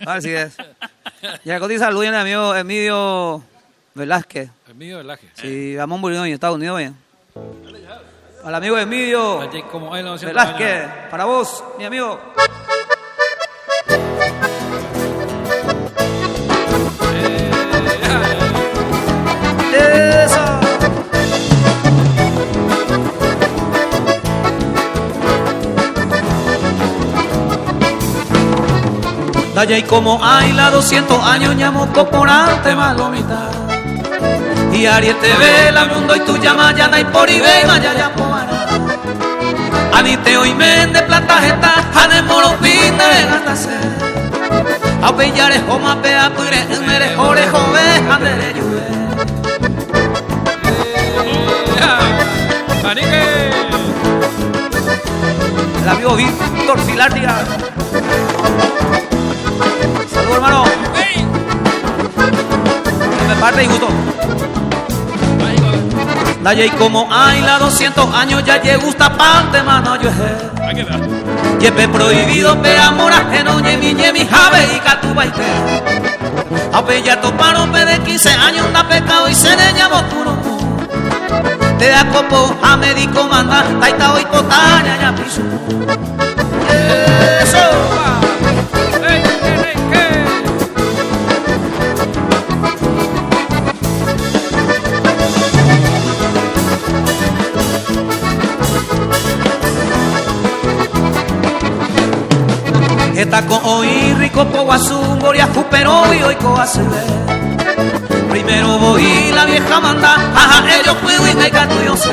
Así es. Ya cotiza salud en el amigo Emilio Velázquez. Emilio Velázquez. Sí, Ramón Burinón en Estados Unidos. Bien. Al amigo Emilio Velázquez. Para vos, mi amigo. Daya y como hay la 200 años ñamoco por ante malomita y Aries TV la mundo y tu llama ya dai por ibe maya ya poara anite hoy mende plata jeta ane moro fin de gatase a pillare homa pea tuire mere jore jove andere yuve el amigo Víctor Filardia. Saludos, hermano. ¡Hey! Que me parte y justo. Daya y como hay la 200 años ya lle gusta parte mano yo he. Lleve prohibido pe amor ajeno ñemi jave y catubaite. Ape ya toparon pe de 15 años da pecado y se le llamó puro. Te acopo a médico manda taita hoy potaña ya piso. Eso. Está con hoy rico po guasumbo y ajupero y hoy coasele. Primero voy la vieja manda, ajá, ellos puedo y me gato yo sé.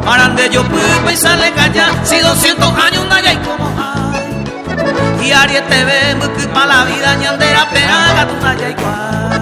Parande yo puedo pensarle callar, si 200 años no hay como hay. Y Aries TV, muy pa' la vida, ñandera, pega, gato, no hay igual.